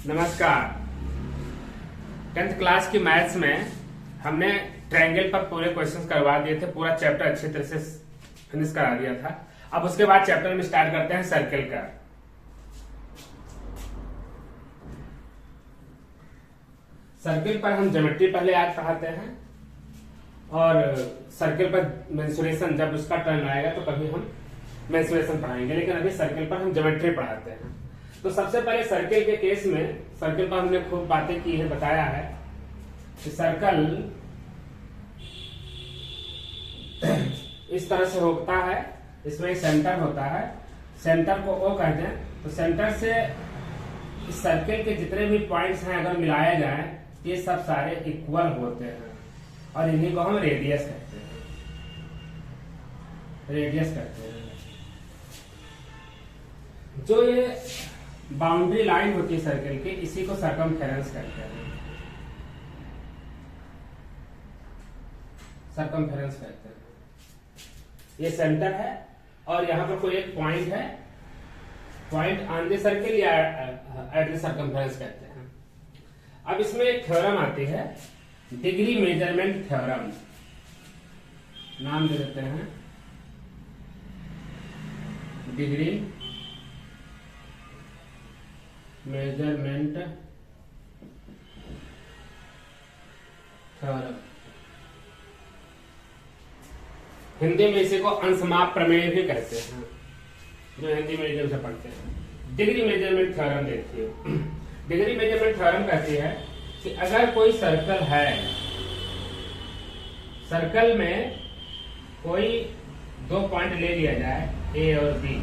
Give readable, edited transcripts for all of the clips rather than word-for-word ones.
नमस्कार। 10th class की maths में हमने ट्रायंगल पर पूरे क्वेश्चंस करवा दिए थे, पूरा चैप्टर अच्छी तरह से फिनिश करा दिया था। अब उसके बाद चैप्टर में स्टार्ट करते हैं सर्कल का। सर्कल पर हम ज्योमेट्री पहले आज पढ़ाते हैं और सर्कल पर मेंसुरेशन जब उसका टर्न आएगा तो कभी हम मेंसुरेशन पढ़ाएंगे, लेकिन अभी सर्कल पर हम ज्योमेट्री पढ़ाते हैं। तो सबसे पहले सर्कल के केस में, सर्कल पर हमने खूब बातें की है, बताया है कि सर्कल इस तरह से होता है, इसमें सेंटर होता है, सेंटर को O कहते हैं। तो सेंटर से इस सर्कल के जितने भी पॉइंट्स हैं अगर मिलाया जाए ये सब सारे इक्वल होते हैं और इन्हीं को हम रेडियस कहते हैं। रेडियस कहते हैं। जो ये बाउंड्री लाइन होती है सर्कल की, इसी को सर्कमफेरेंस कहते हैं। सर्कमफेरेंस कहते हैं। ये सेंटर है और यहाँ पर कोई एक पॉइंट है, पॉइंट ऑन द सर्कल या एट द सर्कमफेरेंस कहते हैं। अब इसमें एक थ्योरम आती है, डिग्री मेजरमेंट थ्योरम, नाम दे देते हैं डिग्री मेजरमेंट थ्योरम। हिंदी में इसी को अंशमाप प्रमेय भी कहते हैं, जो हिंदी मीडियम से पढ़ते हैं। डिग्री मेजरमेंट थ्योरम देखिए। डिग्री मेजरमेंट थ्योरम कहती है कि अगर कोई सर्कल है, सर्कल में कोई दो पॉइंट ले लिया जाए ए और बी,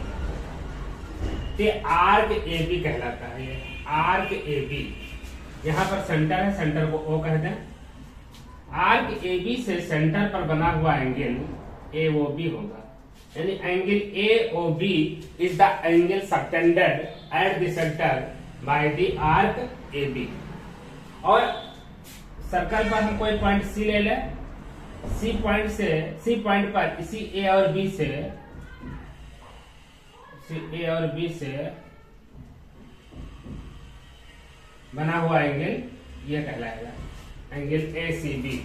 ये आर्क ए बी कहलाता है। ये आर्क ए बी, यहां पर सेंटर है, सेंटर को O कहते हैं। आर्क ए बी से सेंटर पर बना हुआ एंगल ए ओ बी होगा, यानी angle A O B is the angle subtended at the centre by the arc A B. और सर्कल पर हम कोई पॉइंट सी ले लें, सी पॉइंट पर इसी ए और बी से बना हुआ एंगल ये कहलाएगा एंगल ए सी बी,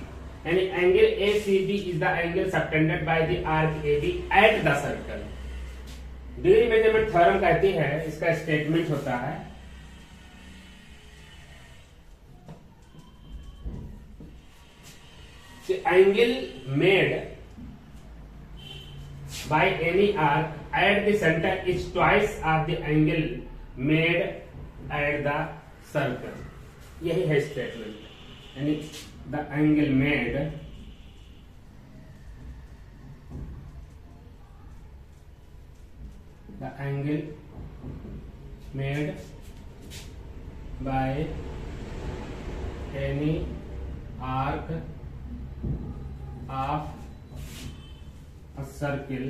यानी angle A C B is the angle subtended by the arc A B at the circle. Degree measurement theorem कहती है, इसका स्टेटमेंट होता है कि angle made by any arc at the center is twice of the angle made at the circle। यही है statement, यानी the angle made by any arc of a circle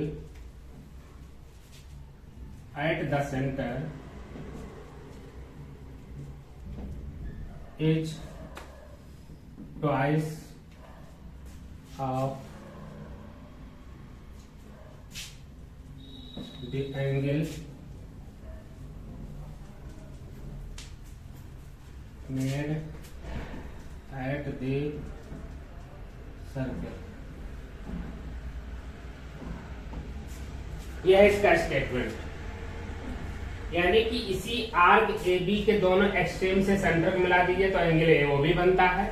at the center is twice of the angle made at the circle। यह है इसका statement, यानी कि इसी arc A B के दोनों एक्सट्रीम से सेंटर को मिला दीजिए तो एंगल ए ओ बी बनता है।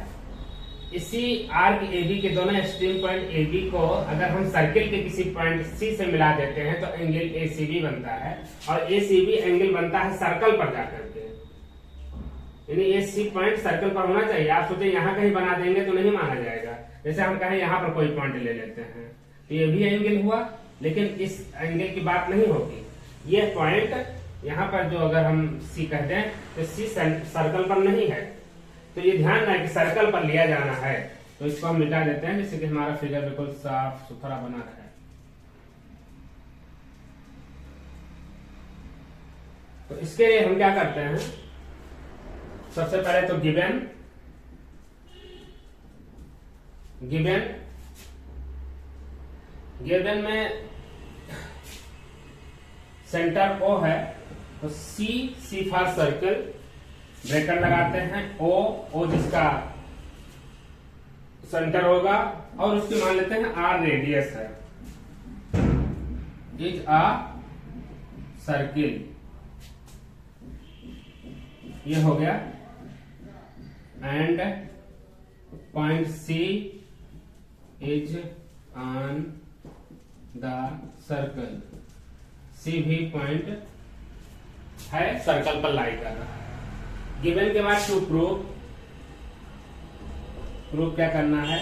इसी आर्क ए बी के दोनों एक्सट्रीम पॉइंट ए बी को अगर हम सर्कल के किसी पॉइंट सी से मिला देते हैं तो एंगल ए सी बी बनता है, और ए सी बी एंगल बनता है सर्कल पर जाकर के, यानी ये सी पॉइंट सर्कल पर होना चाहिए। आप सोचे यहाँ कहीं बना देंगे तो नहीं माना जाएगा। जैसे हम कहें यहाँ पर कोई पॉइंट ले लेते हैं तो ये भी एंगल हुआ, लेकिन इस एंगल की बात नहीं होगी। ये पॉइंट यहाँ पर जो अगर हम सी कह दें तो सी सर्कल पर नहीं है, तो ये ध्यान रहे कि सर्कल पर लिया जाना है, तो इसको हम मिटा देते हैं जिससे कि हमारा फिगर बिल्कुल साफ सुथरा बना रहे। तो इसके लिए हम क्या करते हैं, सबसे पहले तो गिवन में सेंटर O है तो सी फॉर सर्कल, ब्रैकेट लगाते हैं, ओ जिसका सेंटर होगा, और उसकी मान लेते हैं आर रेडियस है, इज अ सर्किल, ये हो गया, and point C is on the circle, C भी पॉइंट है सर्कल पर लाई कर रहा है। गिवन के बाद टू प्रूव क्या करना है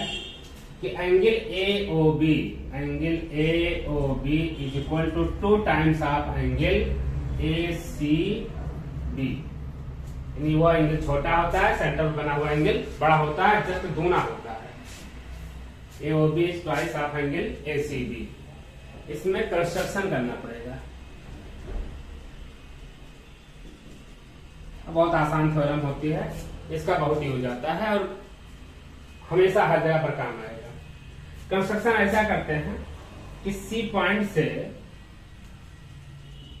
कि angle A O B is equal to 2 times of angle A C B. यानी वो एंगल छोटा होता है, सेंटर में बना हुआ एंगल बड़ा होता है, जस्ट दूना होता है। A O B is twice of angle A C B. इसमें कंस्ट्रक्शन करना पड़ेगा, बहुत आसान थ्योरम होती है, इसका बहुत यूज आता है और हमेशा हर जगह पर काम आएगा। कंस्ट्रक्शन ऐसा करते हैं कि सी पॉइंट से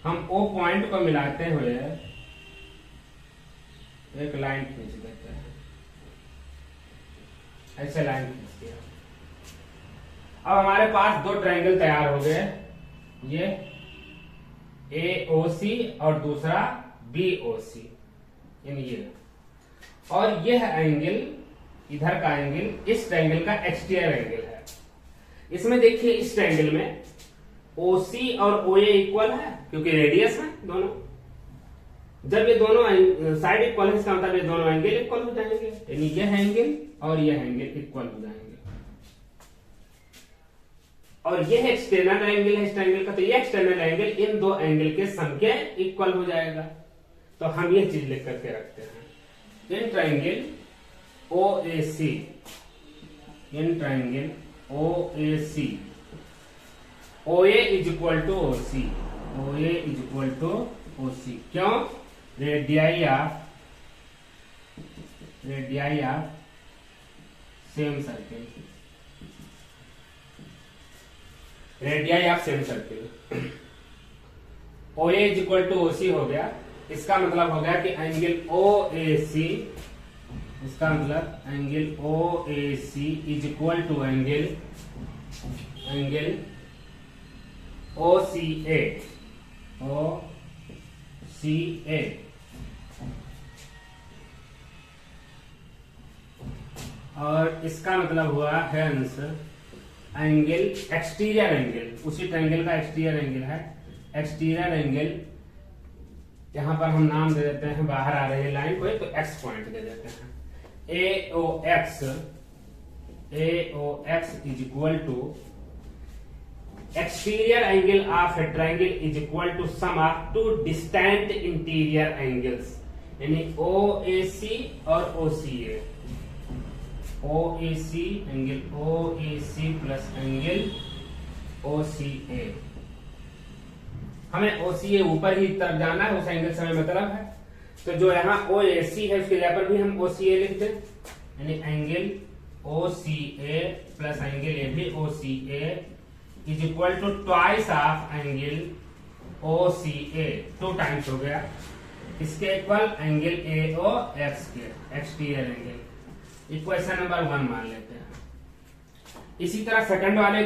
हम ओ पॉइंट को मिलाते हुए एक लाइन खींच देते हैं, ऐसे लाइन खींच दिया। अब हमारे पास दो ट्रायंगल तैयार हो गए, ये ए ओ सी और दूसरा बी ओ सी, ये, और यह एंगल, इधर का एंगल इस ट्रायंगल का एक्सटीरियर एंगल है। इसमें देखिए इस ट्रायंगल में OC और OA इक्वल है क्योंकि रेडियस है दोनों। जब ये दोनों साइड इक्वल है, इसका मतलब ये दोनों एंगल इक्वल हो जाएंगे, यानी यह एंगल और यह एंगल इक्वल हो जाएंगे। और यह एक्सटर्नल एंगल है इस ट्रायंगल का, तो यह एक्सटर्नल एंगल इन दो एंगल के सम के इक्वल हो जाएगा। तो हम ये चीज लिख करके रखते हैं, in triangle OAC, in triangle OAC, OA is equal to OC, OA is equal to OC। क्यों? Radii of same circle, radii of same circle. OA is equal to OC हो गया, इसका मतलब हो गया कि एंगल OAC, इसका मतलब angle OAC is equal to angle OCA, और इसका मतलब हुआ हेंस एंगल एक्सटीरियर एंगल, उसी ट्रायंगल का एक्सटीरियर एंगल है, एक्सटीरियर एंगल। यहां पर हम नाम दे देते हैं, बाहर आ रही है लाइन कोई, तो एक्स पॉइंट दे देते हैं। AOX is equal to exterior angle of a triangle is equal to sum of two distant interior angles, यानी OAC और OCA। OAC angle OAC plus angle OCA। हमें OCA ऊपर ही तरफ जाना है, उस एंगल से हमें मतलब है, तो जो यहाँ OAC है उसके जगह पर भी हम OCA लिख दें, यानी एंगल OCA प्लस एंगल ये भी OCA is equal to twice of angle OCA, 2 times हो गया, इसके इक्वल एंगल AOX के एक्सटीरियर एंगल। इक्वेशन नंबर 1 मान लेते हैं। इसी तरह सेकंड वाले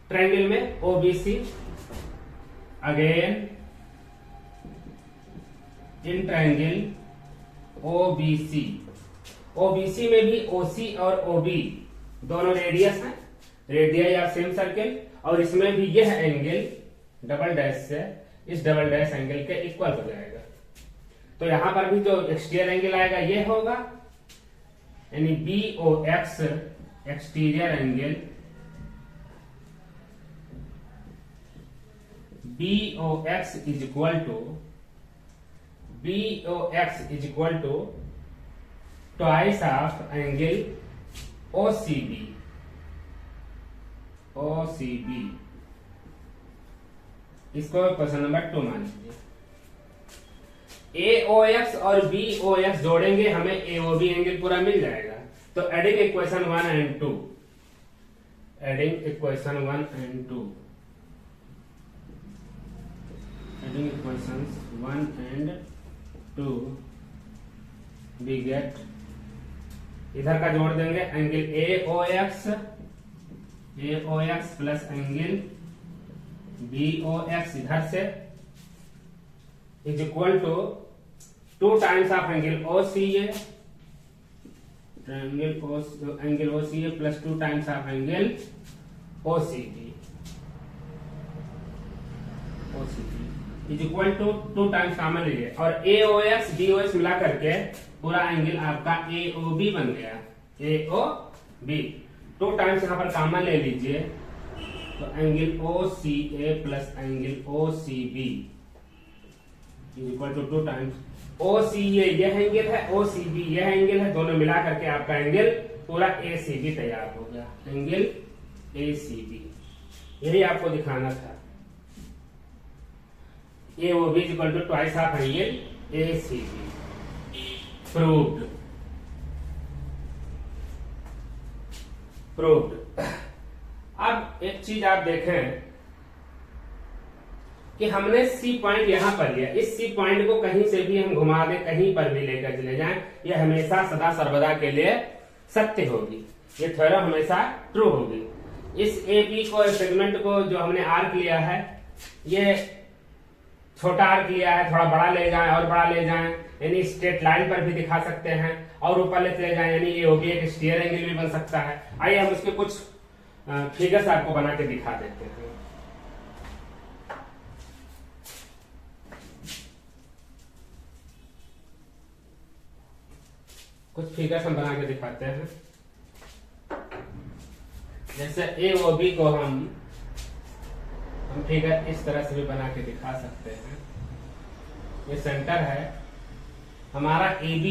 ट्रायंगल में OBC, again in triangle OBC में भी OC और OB दोनों रेडियस हैं, रेडियस ऑफ सेम सर्किल, और इसमें भी यह एंगल डबल डैश से इस डबल डैश एंगल के इक्वल हो जाएगा। तो यहां पर भी जो एक्सटीरियर एंगल आएगा ये होगा, यानी BOX exterior angle, BOX is equal to twice of angle OCB। इसको क्वेश्चन नंबर 2 मान लीजिए। AOX और BOX जोड़ेंगे, हमें AOB एंगल पूरा मिल जाएगा। तो adding equation 1 and 2, adding equations 1 and 2 we get, इधर का जोड़ देंगे angle AOX plus angle BOX इधर से is equal to 2 times of angle OCA, angle OCA plus 2 times of angle OCB is equal to 2 times common लीजिए, और AOX BOX मिला करके पूरा एंगल आपका AOB बन गया। AOB 2 टाइम्स यहाँ पर कॉमन ले लीजिए, तो angle OCA plus angle OCB is equal to 2 times OCA यह एंगल है, OCB यह एंगल है, दोनों मिला करके आपका एंगल पूरा ACB तैयार हो गया, एंगल ACB। यही आपको दिखाना था। AOB is equal to twice of angle ACB, proved। अब एक चीज आप देखें कि हमने C पॉइंट यहां पर लिया, इस C पॉइंट को कहीं से भी हम घुमा दें, कहीं पर भी लेकर चले जाएं, यह हमेशा सदा सर्वदा के लिए सत्य होगी, ये थ्योरम हमेशा ट्रू होगी। इस AB को, सेगमेंट को जो हमने आर्क लिया है, ये छोटा आर्क लिया है, थोड़ा बड़ा ले जाएं और बड़ा ले जाएं, यानी स्ट्रेट लाइन पर भी दिखा सकते हैं, और ऊपर ले चले जाएं, यानी ये भी एक स्टीयर एंगल भी बन सकता है। आइए हम उसके कुछ फिगर्स आपको बना के दिखा देते हैं। कुछ फिगर्स हम बना के दिखाते हैं। जैसे AOB को हम फिगर इस तरह से भी बना के दिखा सकते हैं। ये सेंटर है हमारा, AB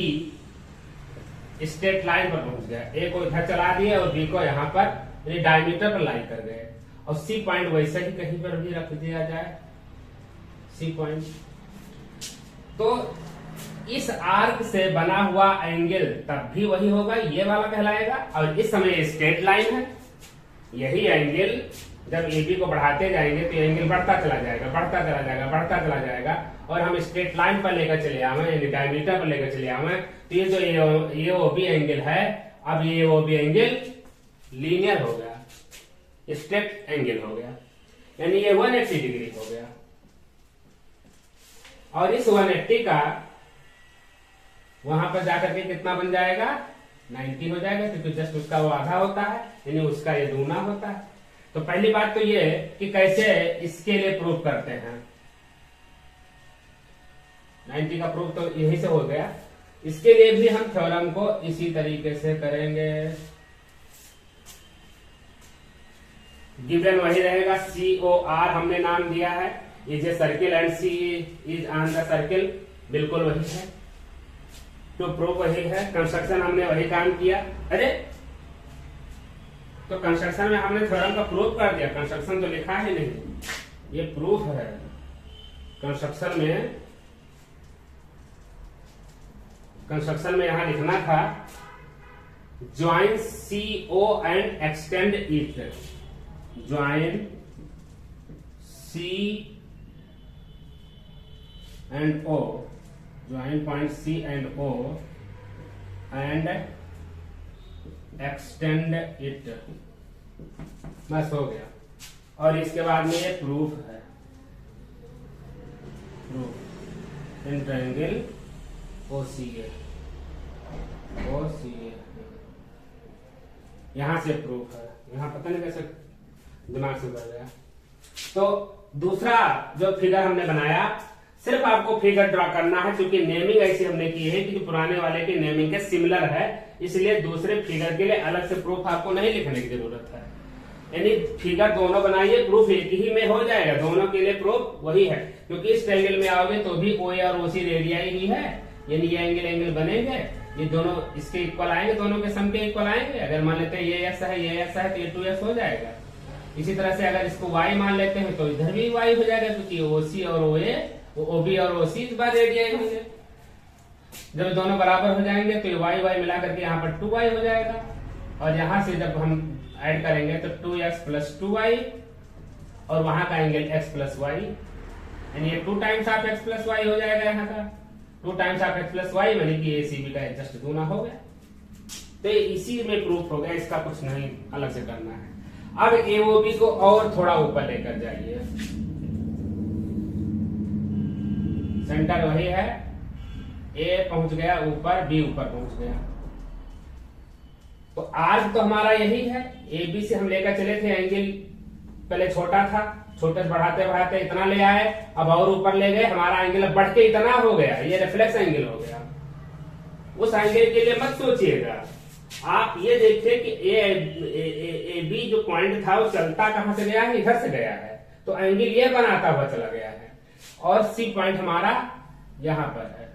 स्ट्रेट लाइन पर पहुंच गया, A को इधर चला दिए और B को यहाँ पर डायमीटर पर लाई कर गए, और C पॉइंट वैसे ही कहीं पर भी रख दिया जाए, C पॉइंट। तो इस आर्क से बना हुआ एंगल तब भी वही होगा, ये वाला कहलाएगा, और इस समय स्ट्रेट लाइन है, यही एंगल जब AB को बढ़ाते जाएंगे तो एंगल बढ़ता चला जाएगा, बढ़ता चला जाएगा, बढ़ता चला जाएगा, और हम स्ट्रेट लाइन पर लेकर चले आवे, यानी डायमीटर पर लेकर चले आवे, तो ये जो AOB एंगल है, अब ये AOB एंगल लीनियर हो गया, स्ट्रेट एंगल हो गया, यानी ये 180 डिग्री हो गया। और इस 180 का वहां पर जाकर के कितना बन जाएगा, 90 हो जाएगा, क्योंकि जस्ट उसका वो आधा होता है, यानी उसका ये दूना होता है। तो पहली बात तो ये कि कैसे इसके लिए प्रूफ करते हैं, 90 का प्रूफ तो यही से हो गया। इसके लिए भी हम थ्योरम को इसी तरीके से करेंगे। गिवन वही रहेगा, COR हमने नाम दिया है, is a circle and C is on the circle, बिल्कुल वही है। तो प्रूफ वही है, कंस्ट्रक्शन हमने वही काम किया। अरे तो कंस्ट्रक्शन में हमने थ्योरम का प्रूफ कर दिया, कंस्ट्रक्शन तो लिखा ही नहीं, ये प्रूफ है। कंस्ट्रक्शन में यहां लिखना था join CO and extend it, join C and O, join point C and O and extend it, बस हो गया। और इसके बाद में ये प्रूफ है, प्रूफ इन ट्रायंगल OCA, यहां से प्रूफ है, यहां पता नहीं कैसे दिमाग से उतर गया। तो दूसरा जो फिगर हमने बनाया, सिर्फ आपको फिगर ड्रॉ करना है, क्योंकि नेमिंग ऐसी हमने की है कि पुराने वाले की नेमिंग के सिमिलर है, इसलिए दूसरे फिगर के लिए अलग से प्रूफ आपको नहीं लिखने की जरूरत है। यानी फिगर दोनों बनाइए, प्रूफ एक ही में हो जाएगा, दोनों के लिए प्रूफ वही है। क्योंकि इस ट्रायंगल में आओगे तो भी OA और OC रेडियाई ही है, यानी ये एंगल बनेंगे, ये दोनों इसके इक्वल आएंगे, दोनों के सम के इक्वल आएंगे। अगर मान लेते हैं ये x है, ये x है, तो ये 2x हो जाएगा। इसी तरह से अगर इसको y मान लेते हैं तो इधर भी y हो जाएगा, क्योंकि OC और OA, OB और OC इस बार रेडियाई होंगे। जब दोनों बराबर हो जाएंगे तो ये y मिला करके यहाँ पर 2y हो जाएगा, और यहाँ से जब हम ऐड करेंगे तो 2x प्लस 2y, और वहां का एंगल x प्लस y, यानी ये 2 times of X plus Y हो जाएगा यहाँ का, 2 times of X plus Y यानी कि एसीबी का जस्ट गुना हो गया। तो इसी में प्रूफ हो गया, इसका कुछ नहीं अलग से करना है। अब एओबी को और थोड़ा ऊपर लेकर जाइए, सेंटर वही है, ए पहुंच गया ऊपर, बी ऊपर पहुंच गया। तो आर्क तो हमारा यही है, ए बी से हम लेकर चले थे एंगल, पहले छोटा था, छोटे से बढ़ाते बढ़ाते इतना ले आए, अब और ऊपर ले गए, हमारा एंगल बढ़ के इतना हो गया, ये रिफ्लेक्स एंगल हो गया। उस एंगल के लिए मत सोचिएगा, आप ये देखिए कि ए बी जो पॉइंट था वो चलता कहां से गया है, इधर से गया है, तो एंगल ये बनाता हुआ चला गया है। और सी पॉइंट हमारा यहां पर है,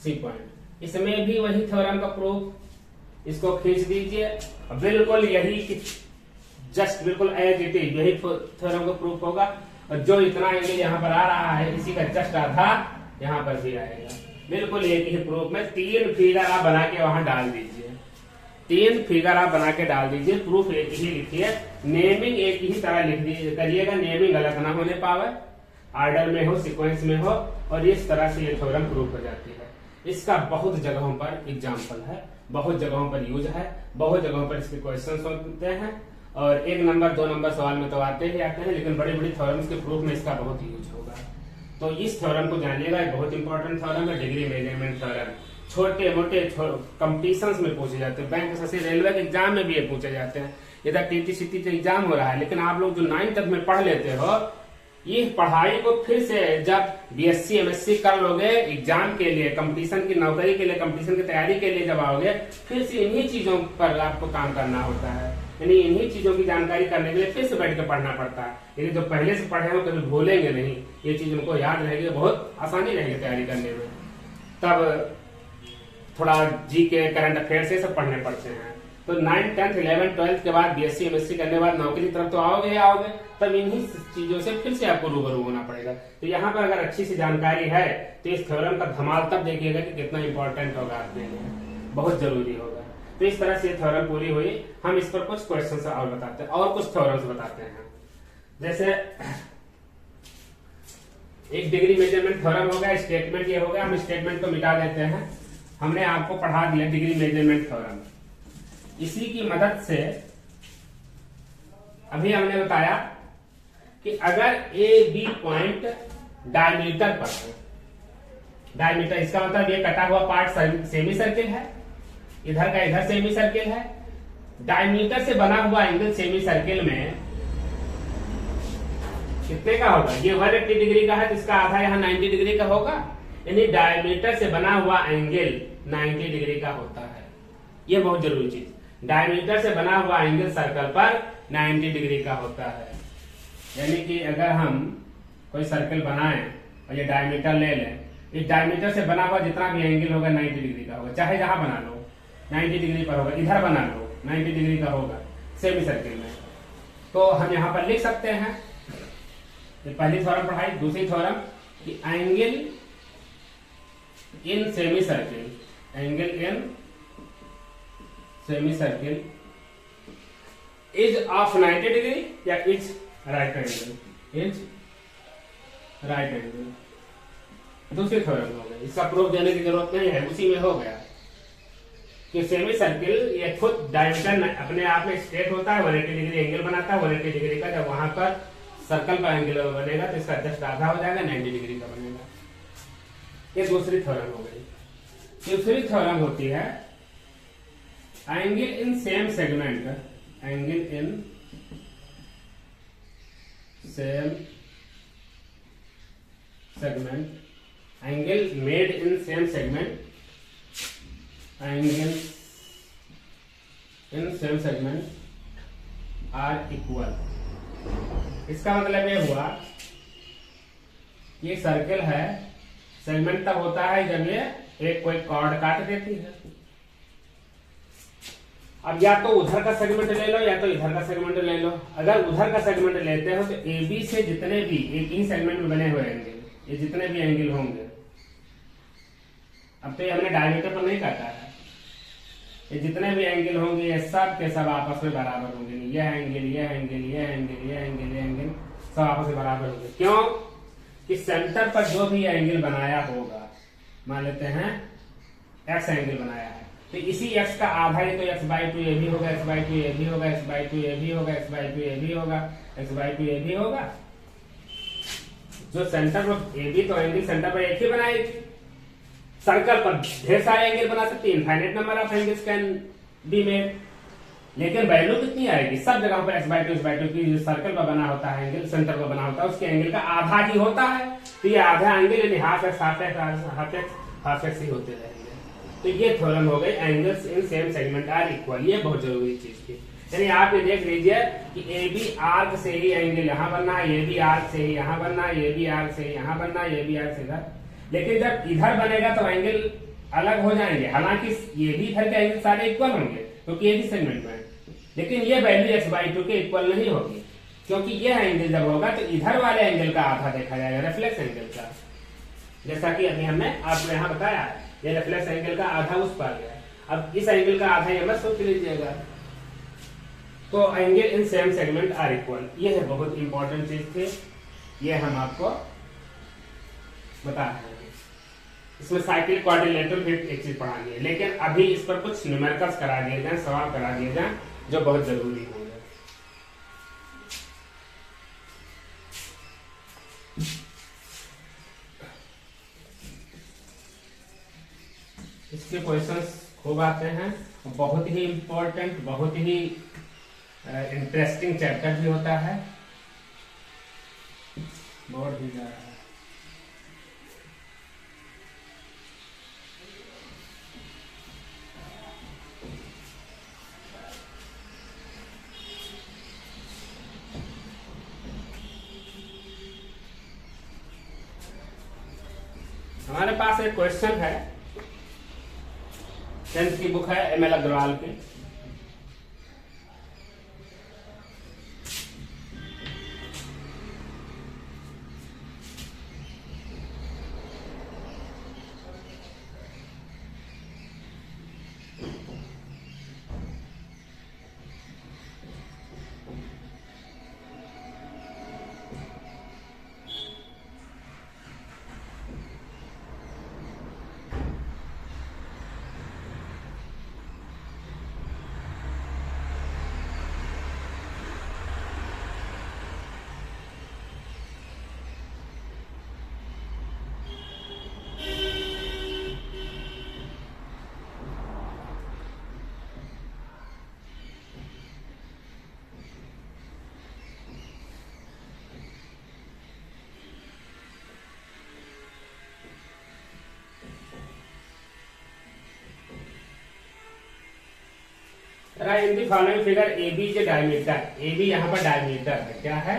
सी पॉइंट, इसमें भी वही थ्योरम का प्रूफ, इसको खींच दीजिए, बिल्कुल यही जस्ट बिल्कुल एज इट इज यही थ्योरम का प्रूफ होगा। और जो इतना एंगल यहाँ पर आ रहा है इसी का जस्ट आधा यहाँ पर भी आएगा, बिल्कुल एक ही प्रूफ में 3 फिगर आप बना के वहां डाल दीजिए, 3 फिगर आप बना के डाल दीजिए, प्रूफ एक ही लिखिए, नेमिंग एक ही तरह लिख दीजिए करिएगा, नेमिंग गलत ना होने पावे, ऑर्डर में हो, सीक्वेंस में हो, और इस तरह से ये थ्योरम प्रूफ हो जाती है। इसका बहुत जगहों पर एग्जाम्पल है, बहुत जगहों पर यूज है, बहुत जगहों पर इसके क्वेश्चन होते हैं, और 1 नंबर 2 नंबर सवाल में तो आते ही आते हैं, लेकिन बड़ी बड़ी थ्योरम्स के प्रूफ में इसका बहुत यूज होगा। तो इस थ्योरम को जानिएगा, बहुत इंपॉर्टेंट थ्योरम है, डिग्री मेजरमेंट थ्योरम। छोटे मोटे कंपटीशंस में पूछे जाते हैं, बैंक से रेलवे के एग्जाम में भी ये पूछे जाते हैं। इधर टीटीसीटी का एग्जाम हो रहा है, लेकिन आप लोग जो 9th तक में पढ़ लेते हो, ये पढ़ाई को फिर से जब बीएससी एमएससी कर लोगे, एग्जाम के लिए, कंपटीशन की नौकरी के लिए, कंपटीशन की तैयारी के लिए जब आओगे, फिर से इन्हीं चीजों पर आपको काम करना होता है, यानी इन्हीं चीजों की जानकारी करने के लिए फिर से बैठ के पढ़ना पड़ता है। यदि जो पहले से पढ़े हो कभी भूलेंगे नहीं, ये चीज उनको याद रहेगी, बहुत आसानी रहेगी तैयारी करने में। तब थोड़ा जी के करंट अफेयर से सब पढ़ने पड़ते हैं। तो 9th 10th 11th 12th के बाद बीएससी एमएससी करने के बाद नौकरी की तरफ तो आओगे ही आओगे, तब इन्हीं चीजों से फिर से आपको रूबरू होना पड़ेगा। तो यहाँ पर अगर अच्छी सी जानकारी है तो इस थ्योरम का धमाल तब देखिएगा कि कितना इंपॉर्टेंट होगा आपके लिए, बहुत जरूरी होगा। तो इस तरह से थ्योरम पूरी हुई। हम इस पर कुछ क्वेश्चन और बताते हैं, और कुछ थ्योरम्स बताते हैं। जैसे एक डिग्री मेजरमेंट थ्योरम हो गया, स्टेटमेंट ये हो गया, हम स्टेटमेंट को मिटा देते हैं। हमने आपको पढ़ा दिया डिग्री मेजरमेंट थ्योरम, इसी की मदद से अभी हमने बताया कि अगर ए बी पॉइंट डायमीटर पर है, डायमीटर इसका मतलब ये कटा हुआ पार्ट सेमी सर्किल है, इधर का इधर सेमी सर्किल है, डायमीटर से बना हुआ एंगल सेमी सर्किल में कितने का होगा, ये 180 डिग्री का है, तो इसका आधा यहाँ 90 डिग्री का होगा, यानी डायमीटर से बना हुआ एंगल 90 डिग्री का होता है। ये बहुत जरूरी चीज, डायमीटर से बना हुआ एंगल सर्कल पर 90 डिग्री का होता है। यानी कि अगर हम कोई सर्कल बनाएं और ये डायमीटर ले लें, इस डायमीटर से बना हुआ जितना भी एंगल होगा 90 डिग्री का होगा, चाहे जहां बना लो 90 डिग्री पर होगा, इधर बना लो 90 डिग्री का होगा सेमी सर्किल में। तो हम यहाँ पर लिख सकते हैं, ये पहली थ्योरम पढ़ाई। दूसरी थ्योरम कि angle in semi circle, angle in semi circle is of 90 degree या is right angle, is right angle. दूसरी थ्योरम हो गई, इसका प्रूफ देने की जरूरत नहीं है, उसी में हो गया कि सेमी सर्किल ये खुद डायमीटर अपने आप में स्ट्रेट होता है, 180 डिग्री एंगल बनाता है, 180 डिग्री का। जब वहां पर सर्कल का एंगल बनेगा तो इसका जस्ट आधा हो जाएगा, 90 डिग्री का बनेगा। ये दूसरी थ्योरम हो गई। तीसरी थ्योरम होती है angle in same segment, angle in same segment, angle made in same segment, angle in same segment are equal. इसका मतलब ये हुआ ये सर्कल है, सेगमेंट तब होता है जब ये एक कोई कॉर्ड काट देती है। अब या तो उधर का सेगमेंट ले लो या तो इधर का सेगमेंट ले लो। अगर उधर का सेगमेंट लेते हो तो ए बी से जितने भी एक ही सेगमेंट में बने हुए एंगल, ये जितने भी एंगल होंगे, अब तो ये हमने डायमीटर पर नहीं काटा है, ये जितने भी एंगल होंगे ये सब के सब आपस में बराबर होंगे। यह एंगल, यह एंगल, यह एंगल, यह एंगल, यह एंगल सब आपस में बराबर होंगे। क्यों? कि सेंटर पर जो भी एंगल बनाया होगा, मान लेते हैं एक्स एंगल बनाया है, तो इसी एक्स का आधा ही तो एक्स बाई टू ये भी होगा, एक्स बाई टू ये भी होगा, एक्स बाई टू ये भी होगा, एक्स बाई टू ये भी होगा, एक्स बाई टू ये भी होगा। जो सेंटर पर ए बी, तो एंगल सेंटर पर एक ही बनाएगी। सर्कल पर ढेर सारे एंगल बना सकते हैं, infinite number of angles can be made, लेकिन वैल्यू कितनी आएगी? सब जगह पर एक्स बाई टू की जो सर्कल पर बना होता है एंगल, सेंटर पर बना होता है, उसके एंगल का आधा ही होता है। तो ये आधा एंगल यानी half X half X half X half X ही होते रहेंगे। तो ये थ्योरम हो गई, angles in same segment are equal. ये बहुत जरूरी चीज थी। यानी आप ये देख लीजिए कि ए बी आर्क से ही एंगल यहाँ बनना है, ये भी आर्क से ही यहाँ बनना है, ये भी आर्क से यहाँ बनना है, ये भी आर्क से इधर। लेकिन जब इधर बनेगा तो एंगल अलग हो जाएंगे। हालांकि ये भी इधर के एंगल सारे इक्वल होंगे क्योंकि ये भी सेगमेंट में, लेकिन ये वैल्यू एक्स बाई टू के इक्वल नहीं होगी, क्योंकि ये एंगल जब होगा तो इधर वाले एंगल का आधा देखा जाएगा, रिफ्लेक्स एंगल का। जैसा कि अभी हमने आपको यहाँ बताया, ये रिफ्लेक्स एंगल का आधा उस पर गया। अब इस एंगल का आधा ये मत सोच लीजिएगा। तो angle in same segment are equal, ये है बहुत इंपॉर्टेंट चीज थी, ये हम आपको बता रहे हैं। इसमें साइक्लिक क्वाड्रिलेटरल भी एक चीज पढ़ानी है, लेकिन अभी इस पर कुछ न्यूमेरिकल्स करा दिए जाए, सवाल करा दिए जाए जो बहुत जरूरी होंगे। इसके क्वेश्चंस खूब आते हैं, बहुत ही इंपॉर्टेंट, बहुत ही इंटरेस्टिंग चैप्टर भी होता है, बहुत ही ज्यादा। हमारे पास एक क्वेश्चन है, 10th की बुक है एम एल अग्रवाल की। In the following figure A B is diameter, A B यहाँ पर डायमीटर है, क्या है?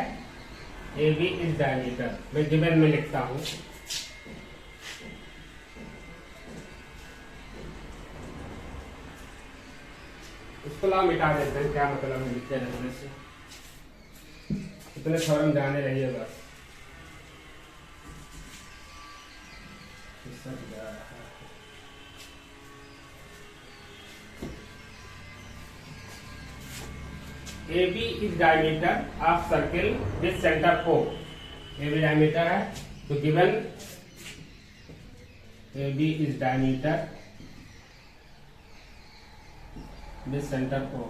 A B is diameter. मैं गिवन में लिखता हूं, इसको ला मिटा देते हैं, क्या मतलब है लिखते रहने से, इतने थ्योरम जाने रहिए बस। AB is diameter of circle with center O। AB diameter है, तो given AB is diameter with center O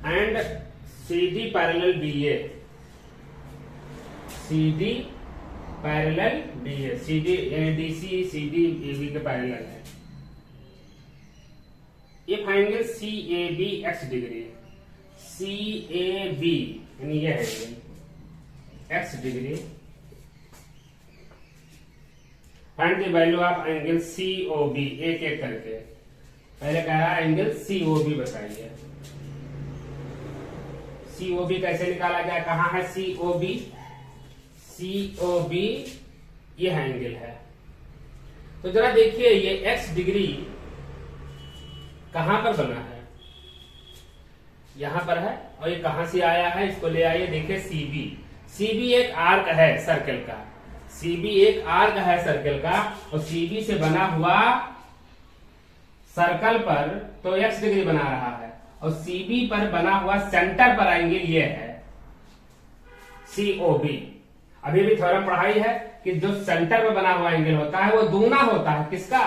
and CD parallel BA, CD parallel BA, CD DC CD AB के पैरेलल है। If angle CAB x degree, CAB यानी यह है x degree, find the value of angle COB, एक एक करके। पहले कह रहा है एंगल COB बताइए। COB कैसे निकाला जाए, कहाँ है COB? COB ये एंगल है। तो जरा देखिए ये x डिग्री कहां पर बना है, यहां पर है, और ये कहां से आया है, इसको ले आइए। देखिए CB, CB एक आर्क है सर्कल का, CB एक आर्क है सर्कल का, और CB से बना हुआ सर्कल पर तो x डिग्री बना रहा है और CB पर बना हुआ सेंटर पर एंगल ये है COB। अभी भी थ्योरम पढ़ाई है कि जो सेंटर पर बना हुआ एंगल होता है वो दूना होता है किसका,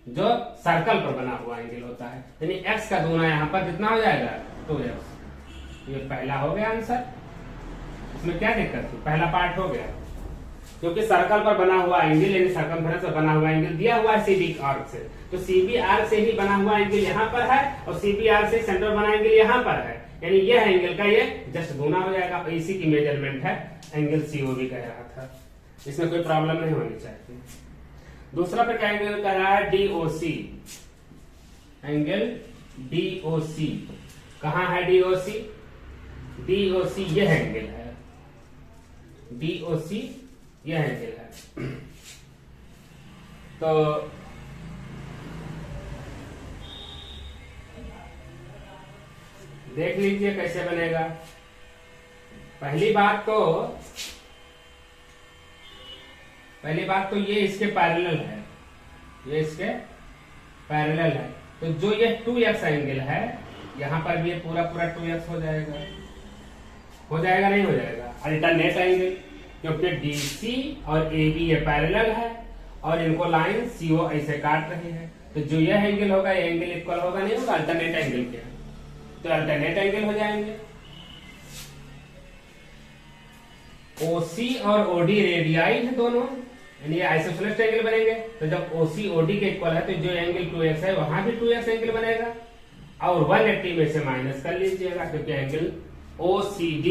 जो सर्कल पर बना हुआ एंगल होता है, यानी x का दूना यहाँ पर कितना हो जाएगा 2x। ये पहला हो गया आंसर, इसमें क्या दिक्कत थी, पहला पार्ट हो गया। क्योंकि सर्कल पर बना हुआ एंगल यानी सर्कमफ्रेंस पर बना हुआ एंगल दिया हुआ है CB आर्क से, तो CB आर्क से ही बना हुआ एंगल यहाँ पर है और CB आर्क से सेंटर बना एंगल यहाँ पर है, यानी यह एंगल का ये जस्ट गुना हो जाएगा। इसी की मेजरमेंट है एंगल COB कह रहा था, इसमें कोई प्रॉब्लम नहीं होनी चाहिए। दूसरा पे क्या एंगल कह रहा है DOC, एंगल DOC कहाँ है DOC, DOC यह एंगल है, DOC यह एंगल है। तो देख लीजिए कैसे बनेगा। पहली बात तो ये इसके पैरेलल है, ये इसके पैरेलल है, तो जो ये 2x एंगल है यहां पर भी ये पूरा 2x हो जाएगा, नहीं हो जाएगा अल्टरनेट एंगल, क्योंकि DC और AB ये पैरेलल है और इनको लाइन CO ऐसे काट रही है, तो जो यह एंगल होगा ये एंगल इक्वल होगा, नहीं होगा, अल्टरनेट एंगल के, तो अल्टरनेट एंगल हो जाएंगे। OC और OD रेडियाई है दोनों, यानी ये आइसोसेलेस एंगल बनेंगे, तो जब OC OD के इक्वल है तो जो एंगल 2x है वहां भी 2x एंगल बनेगा, और 180 में से माइनस कर लीजिएगा क्योंकि एंगल OCD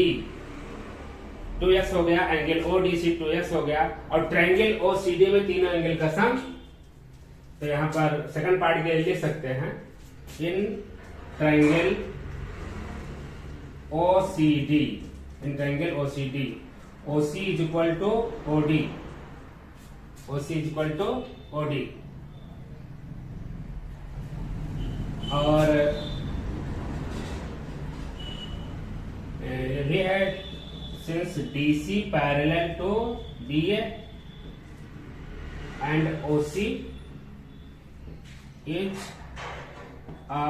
2x हो गया, एंगल ODC 2x हो गया, और ट्रायंगल OCD में तीनों एंगल का सम, तो यहाँ पर सेकंड पार्ट के लिख सकते हैं in triangle OCD, in triangle OCD OC is equal to OD, OC is equal to OD, और ये भी है since DC parallel to BA and OC is a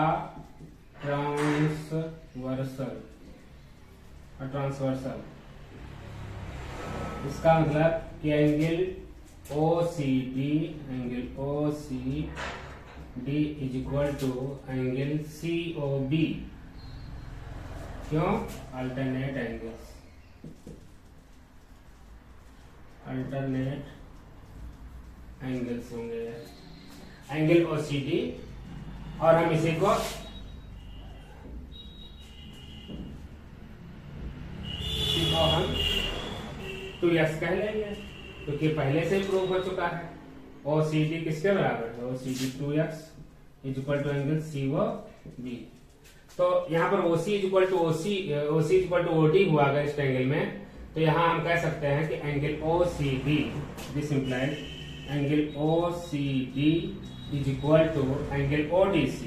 transversal, इसका मतलब कि angle OCD is equal to angle COB, क्यों, alternate angles होंगे angle OCD, और हम इसी को हम 2x कह लेंगे क्योंकि पहले से ही प्रूव हो चुका है। OCD किसके बराबर है, OCD 2x is equal to angle COB। तो यहाँ पर OC is equal to OD हुआ अगर इस एंगल में, तो यहाँ हम कह सकते हैं कि angle OCD, this implies angle OCD is equal to angle ODC।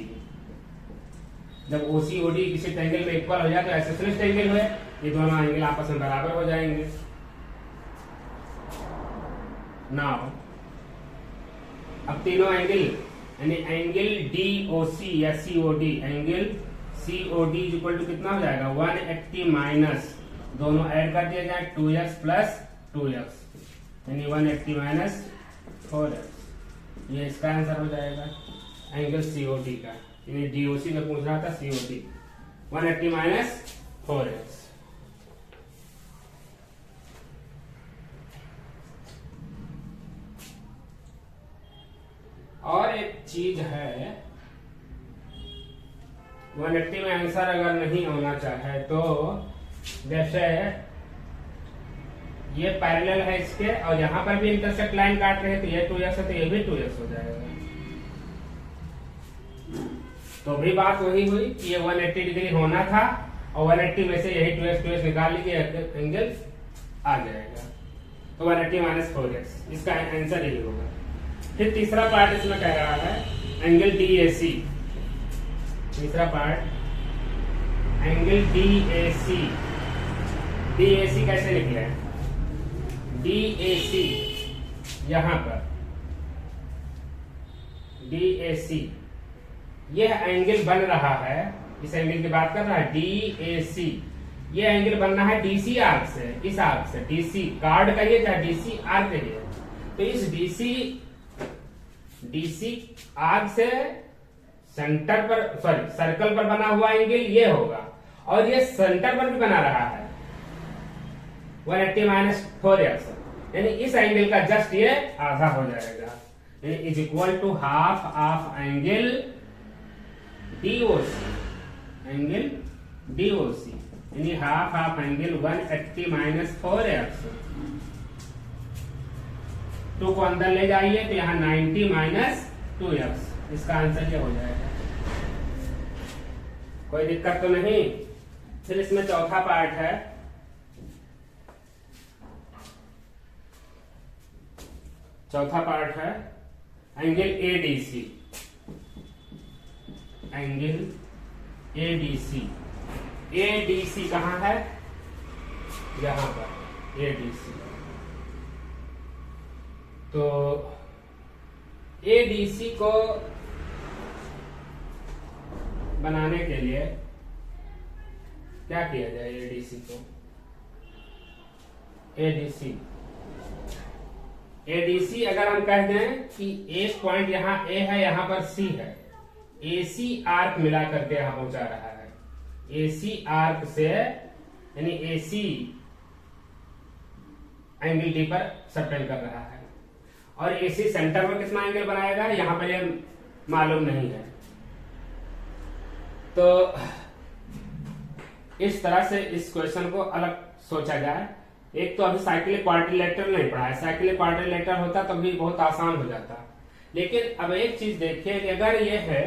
जब OC OD किसी एंगल में इक्वल हो जाए तो आइसोसेलेस एंगल हुए, ये दोनों एंगल आपस में बराबर हो जाएंगे। नाउ अब तीनों एंगल यानी एंगल DOC या COD, angle COD is equal to कितना हो जाएगा 180 माइनस, दोनों ऐड कर दिए जाए 2x प्लस 2x यानी 180 माइनस 4x, ये इसका आंसर हो जाएगा एंगल COD का, यानी DOC में पूछ रहा था COD 180 माइनस 4x। और एक चीज है 180 में आंसर अगर नहीं होना चाहे तो जैसे ये पैरेलल है इसके और यहाँ पर भी इंटरसेक्ट लाइन काट रहे हैं, तो ये 2x है तो ये भी 2x हो जाएगा। तो भी बात वही हुई कि ये 180 डिग्री होना था और 180 में से यही 2x निकाल लीजिए, एंगल आ जाएगा। तो 180 माइनस 4x इसका आंसर यही होगा। फिर तीसरा पार्ट इसमें कह रहा है एंगल DAC, तीसरा पार्ट एंगल DAC। DAC कैसे निकले, DAC यहां पर DAC यह एंगल बन रहा है, इस एंगल की बात कर रहा है DAC, ये एंगल बनना है DC आर्क से, इस आर्क से, DC कार्ड कहिए चाहे DC आर्क कहिए। तो इस DC आर्क से सेंटर पर, सॉरी सर्कल पर बना हुआ एंगल ये होगा, और ये सेंटर पर भी बना रहा है 180 - 4x, यानी इस एंगल का जस्ट ये आधा हो जाएगा, यानी is equal to half of angle DOC, angle DOC यानी हाफ ऑफ एंगल 180 - 4x। 2 को अंदर ले जाइए तो यहाँ 90 - 2x, इसका आंसर ये हो जाएगा। कोई दिक्कत तो नहीं। फिर इसमें चौथा पार्ट है, चौथा पार्ट है angle ADC, angle ADC। ADC कहां है? यहां पर ADC। तो ADC को बनाने के लिए क्या किया जाए? ADC अगर हम कह दें कि एक पॉइंट यहाँ A है, यहाँ पर C है, AC आर्क मिला करके यहाँ पहुंचा रहा है, AC आर्क से, यानी AC एंगल D पर सबटेंड कर रहा है, और AC सेंटर पर कितना एंगल बनाएगा यहाँ पर ये मालूम नहीं है। तो इस तरह से इस क्वेश्चन को अलग सोचा जाए। एक तो अभी साइक्लिक क्वाड्रिलेटरल नहीं पढ़ा है, साइक्लिक क्वाड्रिलेटरल होता तो भी बहुत आसान हो जाता। लेकिन अब एक चीज देखिए कि अगर ये है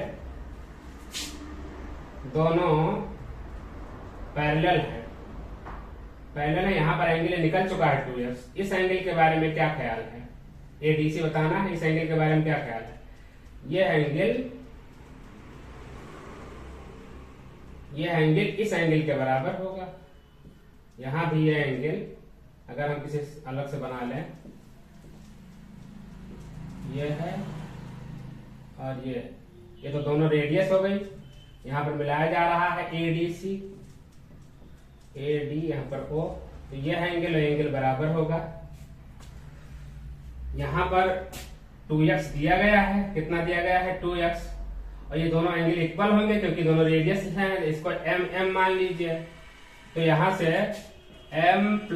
दोनों पैरेलल है, यहाँ पर एंगल निकल चुका है 2x, इस एंगल के बारे में क्या ख्याल है? ADC बताना है, इस एंगल के बारे में क्या ख्याल है? ये एंगल इस एंगल के बराबर होगा। यहां भी ये एंगल अगर हम किसी अलग से बना लें, ये है और ये तो दोनों रेडियस हो गई, यहां पर मिलाया जा रहा है ADC, AD यहां पर O, तो ये एंगल बराबर होगा। यहां पर 2x दिया गया है, कितना दिया गया है? 2x, और ये दोनों एंगल इक्वल होंगे क्योंकि दोनों रेडियस हैं, इसको m मान लीजिए। तो यहां से m +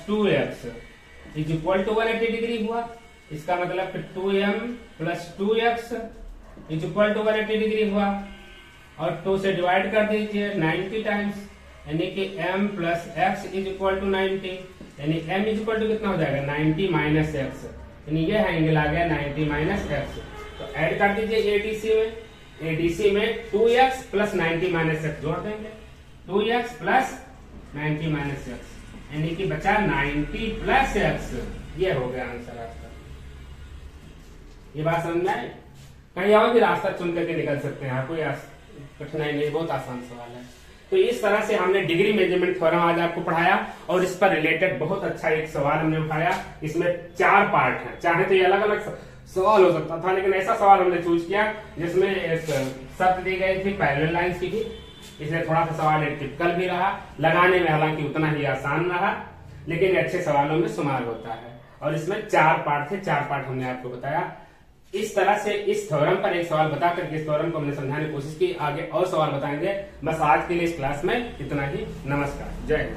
2x is equal to 180 degree हुआ। इसका मतलब कि 2m + 2x is equal to 180 degree हुआ, और 2 से डिवाइड कर दीजिए 90 टाइम्स, यानी कि m + x is equal to 90, यानी m इज इक्वल टू कितना हो जाएगा? 90 - x, यानी ये एंगल आ गया 90 - x। तो ऐड कर दीजिए ADC में 2x + 90 - x जोड़ देंगे, 2x + 90 - x, यानी कि बचा 90 + x। ये हो गया आंसर आपका। ये बात समझ में आई? कहीं और भी रास्ता चुन करके निकल सकते हैं, कोई कठिनाई नहीं, बहुत आसान सवाल है। तो इस तरह से हमने डिग्री मेजरमेंट थ्योरम आज आपको पढ़ाया, और इस पर रिलेटेड बहुत अच्छा एक सवाल हमने उठाया। इसमें 4 पार्ट हैं, चाहे तो ये अलग अलग सवाल हो सकता था, लेकिन ऐसा सवाल हमने चूज किया जिसमें एक शर्त दी गई थी पैरेलल लाइंस की भी, इसलिए थोड़ा सा सवाल टिपिकल भी रहा, लगाने में हालांकि उतना ही आसान रहा, लेकिन अच्छे सवालों में शुमार होता है। और इसमें 4 पार्ट थे, 4 पार्ट हमने आपको बताया। इस तरह से इस थ्योरम पर एक सवाल बता करके इस थ्योरम को हमने समझाने की कोशिश की। आगे और सवाल बताएंगे। बस आज के लिए इस क्लास में इतना ही। नमस्कार, जय हिंद।